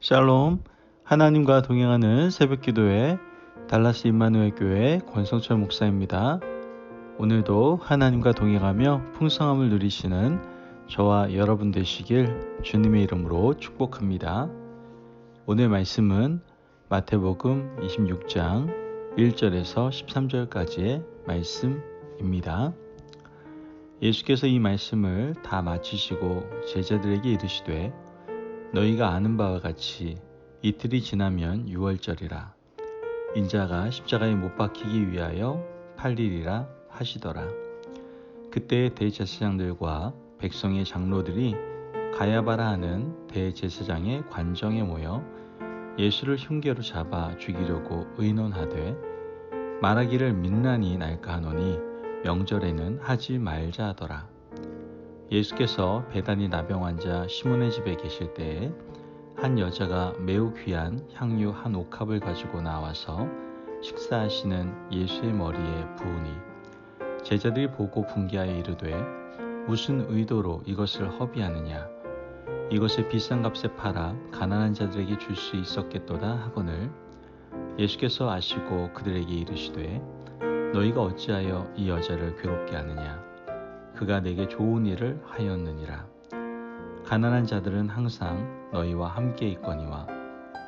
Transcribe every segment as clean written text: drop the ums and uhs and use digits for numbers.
샬롬, 하나님과 동행하는 새벽기도회 달라스 임마누엘 교회 권성철 목사입니다. 오늘도 하나님과 동행하며 풍성함을 누리시는 저와 여러분 되시길 주님의 이름으로 축복합니다. 오늘 말씀은 마태복음 26장 1절에서 13절까지의 말씀입니다. 예수께서 이 말씀을 다 마치시고 제자들에게 이르시되 너희가 아는 바와 같이 이틀이 지나면 유월절이라. 인자가 십자가에 못 박히기 위하여 팔리리라 하시더라. 그때 대제사장들과 백성의 장로들이 가야바라 하는 대제사장의 관정에 모여 예수를 흉계로 잡아 죽이려고 의논하되 말하기를 민난이 날까 하노니 명절에는 하지 말자 하더라. 예수께서 베다니 나병 환자 시몬의 집에 계실 때에 한 여자가 매우 귀한 향유 한 옥합을 가지고 나와서 식사하시는 예수의 머리에 부으니 제자들이 보고 분개하여 이르되 무슨 의도로 이것을 허비하느냐. 이것을 비싼 값에 팔아 가난한 자들에게 줄 수 있었겠도다 하거늘 예수께서 아시고 그들에게 이르시되 너희가 어찌하여 이 여자를 괴롭게 하느냐. 그가 내게 좋은 일을 하였느니라. 가난한 자들은 항상 너희와 함께 있거니와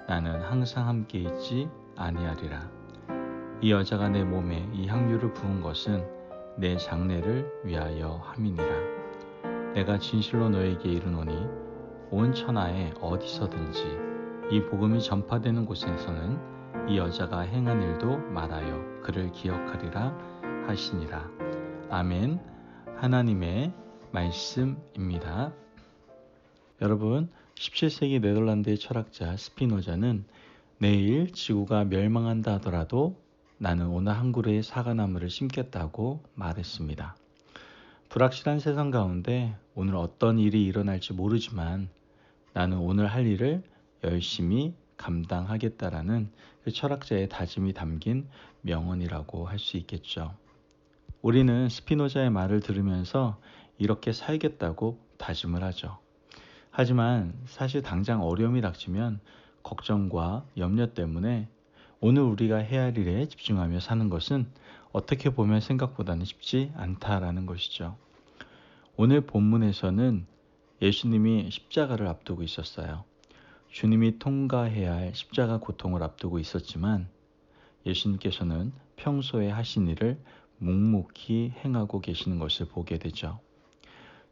나는 항상 함께 있지 아니하리라. 이 여자가 내 몸에 이 향유를 부은 것은 내 장례를 위하여 함이니라. 내가 진실로 너에게 이르노니 온 천하에 어디서든지 이 복음이 전파되는 곳에서는 이 여자가 행한 일도 말하여 그를 기억하리라 하시니라. 아멘. 하나님의 말씀입니다. 여러분, 17세기 네덜란드의 철학자 스피노자는 내일 지구가 멸망한다 하더라도 나는 오늘 한 그루의 사과나무를 심겠다고 말했습니다. 불확실한 세상 가운데 오늘 어떤 일이 일어날지 모르지만 나는 오늘 할 일을 열심히 감당하겠다라는 그 철학자의 다짐이 담긴 명언이라고 할 수 있겠죠. 우리는 스피노자의 말을 들으면서 이렇게 살겠다고 다짐을 하죠. 하지만 사실 당장 어려움이 닥치면 걱정과 염려 때문에 오늘 우리가 해야 할 일에 집중하며 사는 것은 어떻게 보면 생각보다는 쉽지 않다라는 것이죠. 오늘 본문에서는 예수님이 십자가를 앞두고 있었어요. 주님이 통과해야 할 십자가 고통을 앞두고 있었지만 예수님께서는 평소에 하신 일을 묵묵히 행하고 계시는 것을 보게 되죠.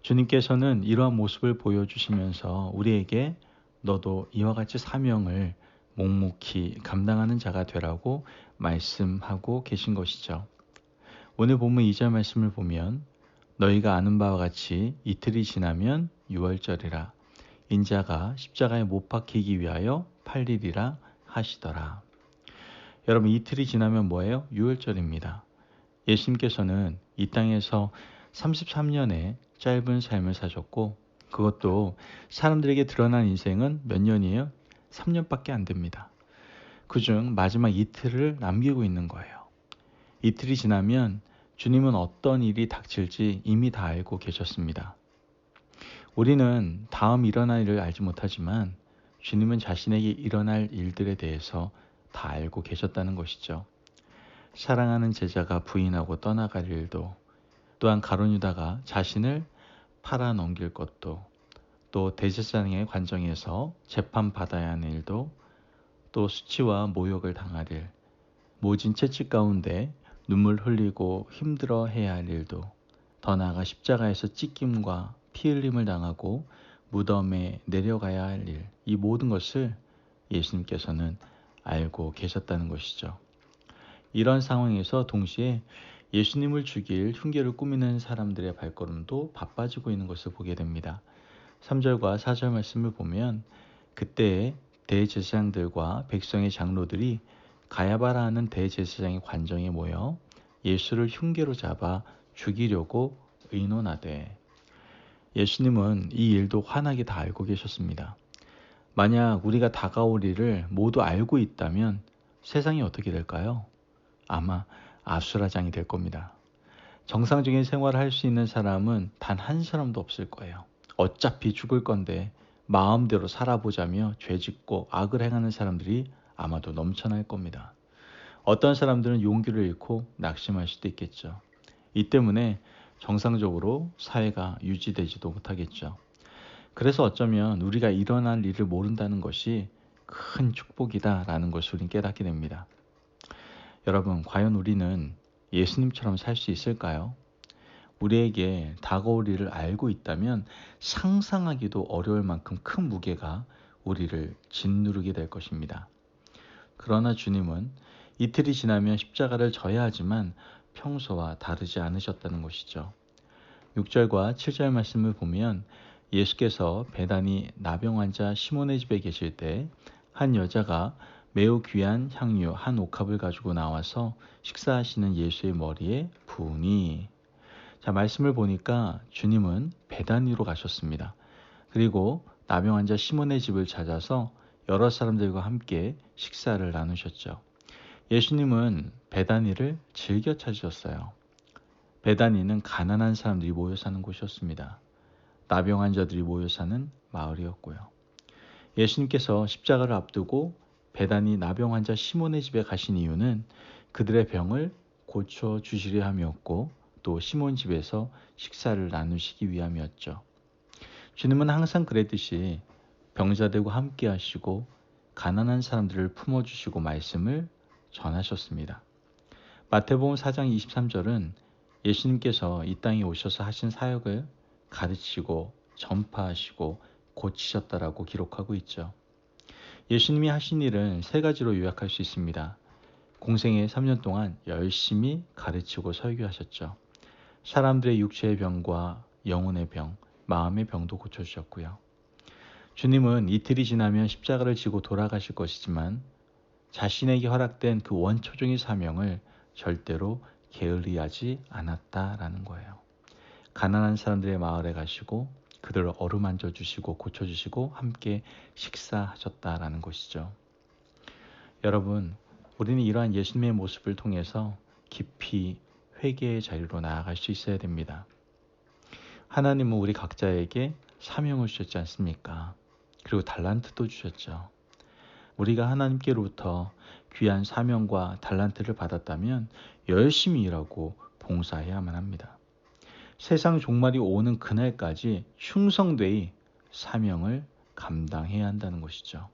주님께서는 이러한 모습을 보여주시면서 우리에게 너도 이와 같이 사명을 묵묵히 감당하는 자가 되라고 말씀하고 계신 것이죠. 오늘 본문 2절 말씀을 보면 너희가 아는 바와 같이 이틀이 지나면 유월절이라. 인자가 십자가에 못 박히기 위하여 팔리리라 하시더라. 여러분, 이틀이 지나면 뭐예요? 유월절입니다. 예수님께서는 이 땅에서 33년의 짧은 삶을 사셨고 그것도 사람들에게 드러난 인생은 몇 년이에요? 3년밖에 안 됩니다. 그중 마지막 이틀을 남기고 있는 거예요. 이틀이 지나면 주님은 어떤 일이 닥칠지 이미 다 알고 계셨습니다. 우리는 다음 일어날 일을 알지 못하지만 주님은 자신에게 일어날 일들에 대해서 다 알고 계셨다는 것이죠. 사랑하는 제자가 부인하고 떠나갈 일도, 또한 가룟 유다가 자신을 팔아 넘길 것도, 또 대제사장의 관정에서 재판받아야 하는 일도, 또 수치와 모욕을 당할 일, 모진 채찍 가운데 눈물 흘리고 힘들어 해야 할 일도, 더 나아가 십자가에서 찢김과 피 흘림을 당하고 무덤에 내려가야 할 일, 이 모든 것을 예수님께서는 알고 계셨다는 것이죠. 이런 상황에서 동시에 예수님을 죽일 흉계를 꾸미는 사람들의 발걸음도 바빠지고 있는 것을 보게 됩니다. 3절과 4절 말씀을 보면 그때 대제사장들과 백성의 장로들이 가야바라 하는 대제사장의 관정에 모여 예수를 흉계로 잡아 죽이려고 의논하되, 예수님은 이 일도 환하게 다 알고 계셨습니다. 만약 우리가 다가올 일을 모두 알고 있다면 세상이 어떻게 될까요? 아마 아수라장이 될 겁니다. 정상적인 생활을 할 수 있는 사람은 단 한 사람도 없을 거예요. 어차피 죽을 건데 마음대로 살아보자며 죄짓고 악을 행하는 사람들이 아마도 넘쳐날 겁니다. 어떤 사람들은 용기를 잃고 낙심할 수도 있겠죠. 이 때문에 정상적으로 사회가 유지되지도 못하겠죠. 그래서 어쩌면 우리가 일어날 일을 모른다는 것이 큰 축복이다라는 것을 우리는 깨닫게 됩니다. 여러분, 과연 우리는 예수님처럼 살 수 있을까요? 우리에게 다가올 일을 알고 있다면 상상하기도 어려울 만큼 큰 무게가 우리를 짓누르게 될 것입니다. 그러나 주님은 이틀이 지나면 십자가를 져야 하지만 평소와 다르지 않으셨다는 것이죠. 6절과 7절 말씀을 보면 예수께서 베다니 나병 환자 시몬의 집에 계실 때 한 여자가 매우 귀한 향유 한 옥합을 가지고 나와서 식사하시는 예수의 머리에 부으니. 자, 말씀을 보니까 주님은 베다니로 가셨습니다. 그리고 나병 환자 시몬의 집을 찾아서 여러 사람들과 함께 식사를 나누셨죠. 예수님은 베다니를 즐겨 찾으셨어요. 베다니는 가난한 사람들이 모여 사는 곳이었습니다. 나병 환자들이 모여 사는 마을이었고요. 예수님께서 십자가를 앞두고 베다니 나병 환자 시몬의 집에 가신 이유는 그들의 병을 고쳐 주시려 함이었고 또 시몬 집에서 식사를 나누시기 위함이었죠. 주님은 항상 그랬듯이 병자들과 함께 하시고 가난한 사람들을 품어주시고 말씀을 전하셨습니다. 마태복음 4장 23절은 예수님께서 이 땅에 오셔서 하신 사역을 가르치고 전파하시고 고치셨다라고 기록하고 있죠. 예수님이 하신 일은 세 가지로 요약할 수 있습니다. 공생애 3년 동안 열심히 가르치고 설교하셨죠. 사람들의 육체의 병과 영혼의 병, 마음의 병도 고쳐주셨고요. 주님은 이틀이 지나면 십자가를 지고 돌아가실 것이지만 자신에게 허락된 그 원초적인 사명을 절대로 게을리하지 않았다라는 거예요. 가난한 사람들의 마을에 가시고 그들을 어루만져 주시고 고쳐주시고 함께 식사하셨다라는 것이죠. 여러분, 우리는 이러한 예수님의 모습을 통해서 깊이 회개의 자리로 나아갈 수 있어야 됩니다. 하나님은 우리 각자에게 사명을 주셨지 않습니까? 그리고 달란트도 주셨죠. 우리가 하나님께로부터 귀한 사명과 달란트를 받았다면 열심히 일하고 봉사해야만 합니다. 세상 종말이 오는 그날까지 충성되이 사명을 감당해야 한다는 것이죠.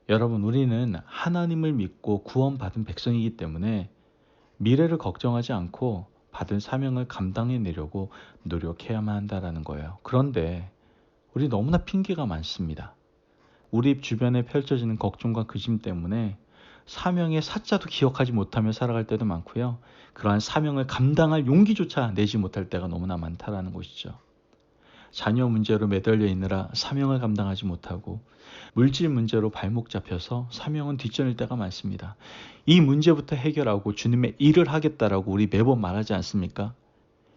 여러분, 우리는 하나님을 믿고 구원받은 백성이기 때문에 미래를 걱정하지 않고 받은 사명을 감당해내려고 노력해야만 한다는 거예요. 그런데 우리 너무나 핑계가 많습니다. 우리 주변에 펼쳐지는 걱정과 근심 때문에 사명의 사자도 기억하지 못하며 살아갈 때도 많고요. 그러한 사명을 감당할 용기조차 내지 못할 때가 너무나 많다라는 것이죠. 자녀 문제로 매달려 있느라 사명을 감당하지 못하고 물질 문제로 발목 잡혀서 사명은 뒷전일 때가 많습니다. 이 문제부터 해결하고 주님의 일을 하겠다라고 우리 매번 말하지 않습니까?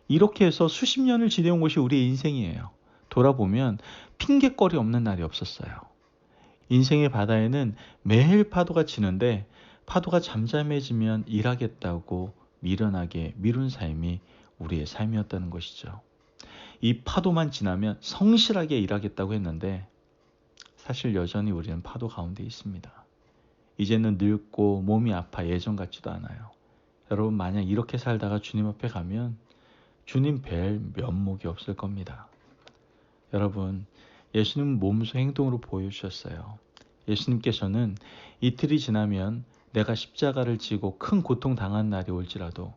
이렇게 해서 수십 년을 지내온 것이 우리의 인생이에요. 돌아보면 핑계거리 없는 날이 없었어요. 인생의 바다에는 매일 파도가 치는데 파도가 잠잠해지면 일하겠다고 미련하게 미룬 삶이 우리의 삶이었다는 것이죠. 이 파도만 지나면 성실하게 일하겠다고 했는데 사실 여전히 우리는 파도 가운데 있습니다. 이제는 늙고 몸이 아파 예전 같지도 않아요. 여러분, 만약 이렇게 살다가 주님 앞에 가면 주님 뵐 면목이 없을 겁니다. 여러분, 예수님은 몸소 행동으로 보여주셨어요. 예수님께서는 이틀이 지나면 내가 십자가를 지고 큰 고통 당한 날이 올지라도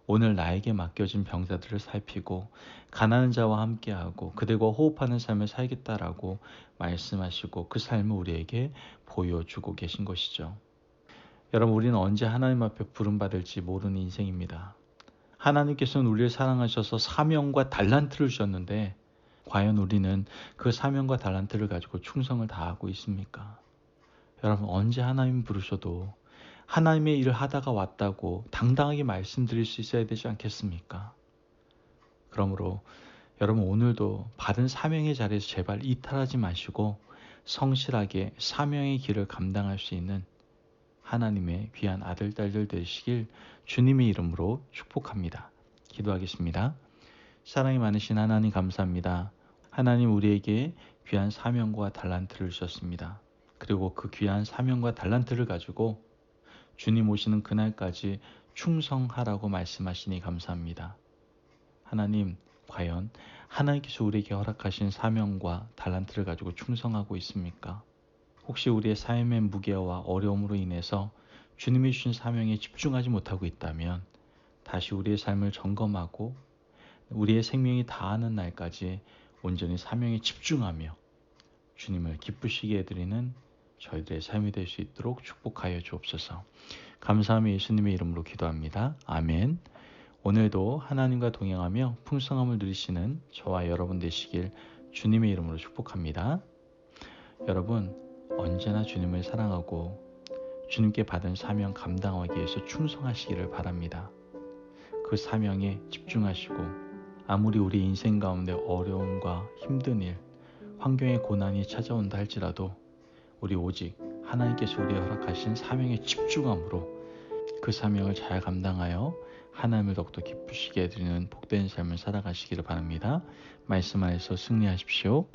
오늘 나에게 맡겨진 병자들을 살피고 가난한 자와 함께하고 그들과 호흡하는 삶을 살겠다라고 말씀하시고 그 삶을 우리에게 보여주고 계신 것이죠. 여러분, 우리는 언제 하나님 앞에 부름받을지 모르는 인생입니다. 하나님께서는 우리를 사랑하셔서 사명과 달란트를 주셨는데 과연 우리는 그 사명과 달란트를 가지고 충성을 다하고 있습니까? 여러분, 언제 하나님 부르셔도 하나님의 일을 하다가 왔다고 당당하게 말씀드릴 수 있어야 되지 않겠습니까? 그러므로 여러분, 오늘도 받은 사명의 자리에서 제발 이탈하지 마시고 성실하게 사명의 길을 감당할 수 있는 하나님의 귀한 아들, 딸들 되시길 주님의 이름으로 축복합니다. 기도하겠습니다. 사랑이 많으신 하나님 감사합니다. 하나님, 우리에게 귀한 사명과 달란트를 주셨습니다. 그리고 그 귀한 사명과 달란트를 가지고 주님 오시는 그날까지 충성하라고 말씀하시니 감사합니다. 하나님, 과연 하나님께서 우리에게 허락하신 사명과 달란트를 가지고 충성하고 있습니까? 혹시 우리의 삶의 무게와 어려움으로 인해서 주님이 주신 사명에 집중하지 못하고 있다면 다시 우리의 삶을 점검하고 우리의 생명이 다하는 날까지 온전히 사명에 집중하며 주님을 기쁘시게 해드리는 저희들의 삶이 될 수 있도록 축복하여 주옵소서. 감사하며 예수님의 이름으로 기도합니다. 아멘. 오늘도 하나님과 동행하며 풍성함을 누리시는 저와 여러분 되시길 주님의 이름으로 축복합니다. 여러분, 언제나 주님을 사랑하고 주님께 받은 사명 감당하기 위해서 충성하시기를 바랍니다. 그 사명에 집중하시고 아무리 우리 인생 가운데 어려움과 힘든 일, 환경의 고난이 찾아온다 할지라도 우리 오직 하나님께서 우리에 허락하신 사명에 집중함으로 그 사명을 잘 감당하여 하나님을 더욱더 기쁘시게 해드리는 복된 삶을 살아가시기를 바랍니다. 말씀하여서 승리하십시오.